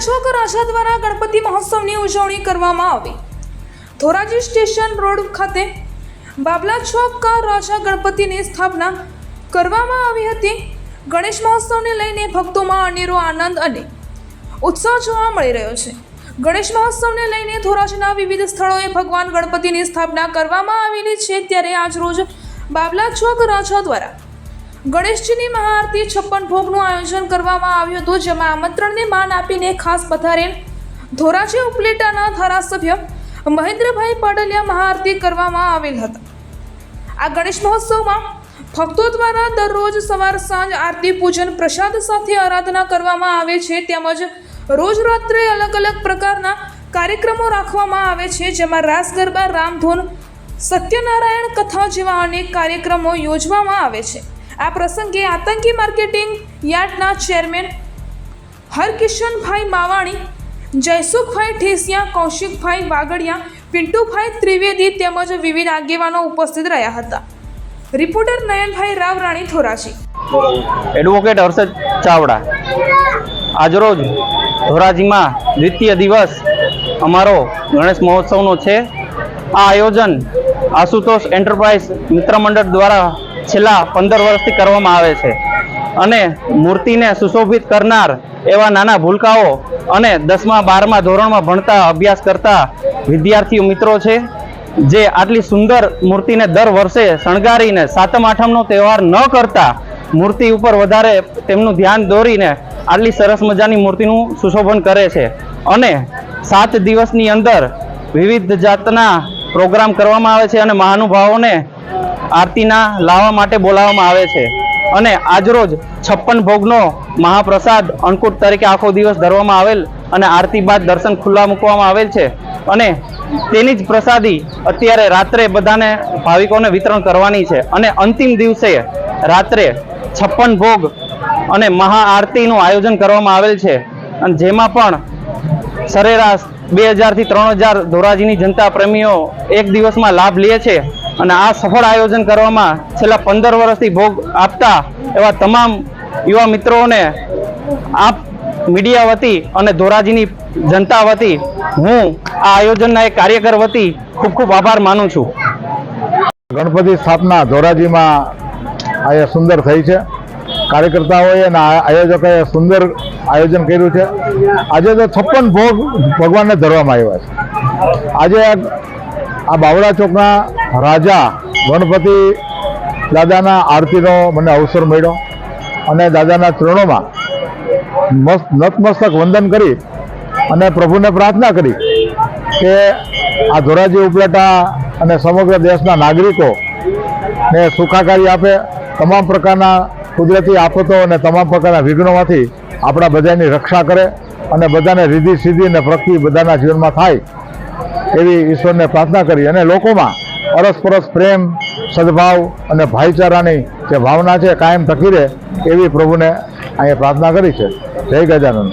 ચોક રાજા દ્વારા ગણપતિ મહોત્સવની ઉજવણી કરવામાં આવી। ધોરાજી સ્ટેશન રોડ ખાતે બાબલા ચોક રાજા ગણપતિની સ્થાપના કરવામાં આવી હતી। ગણેશ મહોત્સવને લઈને ભક્તોમાં અનેરો આનંદ અને ઉત્સાહ જોવા મળી રહ્યો છે। ગણેશ મહોત્સવને લઈને ધોરાજીના વિવિધ સ્થળોએ ભગવાન ગણપતિની સ્થાપના કરવામાં આવેલી છે। ત્યારે આજરોજ બાબલા ચોક રાજા દ્વારા ગણેશજીની મહાઆરતી 56 ભોગનું આયોજન કરવામાં આવ્યું હતું, જેમાં આમંત્રણને માન આપીને ખાસ પધારેલ ધોરાજી ઉપલેટાના ધારાસભ્ય મહેન્દ્રભાઈ પાડલિયા મહાઆરતી કરવામાં આવેલ હતા। આ ગણેશ મહોત્સવમાં ભક્તો દ્વારા દરરોજ સવાર સાંજ આરતી પૂજન પ્રસાદ સાથે આરાધના કરવામાં આવે છે, તેમજ રોજ રાત્રે અલગ અલગ પ્રકારના કાર્યક્રમો રાખવામાં આવે છે, જેમાં રાસ ગરબા, રામધૂન, સત્યનારાયણ કથા જેવા અનેક કાર્યક્રમો યોજવામાં આવે છે। આ પ્રસંગે આતંકી માર્કેટિંગ યાર્ડના ચેરમેન હરકિશનભાઈ માવાણી, જયસુખભાઈ ઠેસિયા, કૌશિકભાઈ વાગડિયા, પિન્ટુભાઈ ત્રિવેદી તેમજ વિવિધ આગેવાનો ઉપસ્થિત રહ્યા હતા। રિપોર્ટર નયનભાઈ રાવરાણી, ધોરાજી। એડવોકેટ હર્ષદ ચાવડા। આજરોજ ધોરાજીમાં દ્વિતીય દિવસ અમારો ગણેશ મહોત્સવનો છે। આ આયોજન આશુતોષ એન્ટરપ્રાઇઝ મિત્ર મંડળ દ્વારા છેલ્લા 15 વર્ષથી કરવામાં આવે છે અને મૂર્તિને સુશોભિત કરનાર એવા નાના ભૂલકાઓ અને 10મા 12મા ધોરણમાં ભણતા અભ્યાસ કરતા વિદ્યાર્થીઓ મિત્રો છે, જે આટલી સુંદર મૂર્તિને દર વર્ષે શણગારીને સાતમ આઠમનો તહેવાર ન કરતા મૂર્તિ ઉપર વધારે તેમનું ધ્યાન દોરીને આટલી સરસ મજાની મૂર્તિનું સુશોભન કરે છે અને 7 દિવસની અંદર વિવિધ જાતના પ્રોગ્રામ કરવામાં આવે છે અને મહાનુભાવોને આરતીના લાવવા માટે બોલાવવામાં આવે છે અને આજરોજ 56 ભોગનો મહાપ્રસાદ અન્નકૂટ તરીકે આખો દિવસ ધરવામાં આવેલ અને આરતી બાદ દર્શન ખુલ્લા મૂકવામાં આવેલ છે અને તેની જ પ્રસાદી અત્યારે રાત્રે બધાને ભાવિકોને વિતરણ કરવાની છે અને અંતિમ દિવસે રાત્રે 56 ભોગ અને મહાઆરતીનું આયોજન કરવામાં આવેલ છે અને જેમાં પણ સરેરાશ 2000 થી 3000 ધોરાજીની જનતા પ્રેમીઓ એક દિવસમાં લાભ લે છે અને આ સફળ આયોજન કરવામાં છેલ્લા 15 વર્ષથી ભોગ આપતા એવા તમામ યુવા મિત્રોને આપ મીડિયા વતી અને ધોરાજીની જનતા વતી હું આ આયોજનના એક કાર્યકર વતી ખૂબ ખૂબ આભાર માનું છું। ગણપતિ સ્થાપના ધોરાજીમાં આ સુંદર થઈ છે। કાર્યકર્તાઓએ અને આયોજકોએ સુંદર આયોજન કર્યું છે। આજે તો 56 ભોગ ભગવાનને ધરવામાં આવ્યા છે। આજે આ બાવળા ચોકના રાજા ગણપતિ દાદાના આરતીનો મને અવસર મળ્યો અને દાદાના ચરણોમાં નતમસ્તક વંદન કરી અને પ્રભુને પ્રાર્થના કરી કે આ ધોરાજી ઉપલેટા અને સમગ્ર દેશના નાગરિકોને સુખાકારી આપે, તમામ પ્રકારના કુદરતી આફતો અને તમામ પ્રકારના વિઘ્નોમાંથી આપણા બધાની રક્ષા કરે અને બધાને રીધિ સીધી અને પ્રગતિ બધાના જીવનમાં થાય એવી ઈશ્વરને પ્રાર્થના કરી અને લોકોમાં અરસપરસ પ્રેમ, સદભાવ અને ભાઈચારાની જે ભાવના છે કાયમ ટકી રહે એવી પ્રભુને અહીંયા પ્રાર્થના કરી છે। જય ગજાનંદ।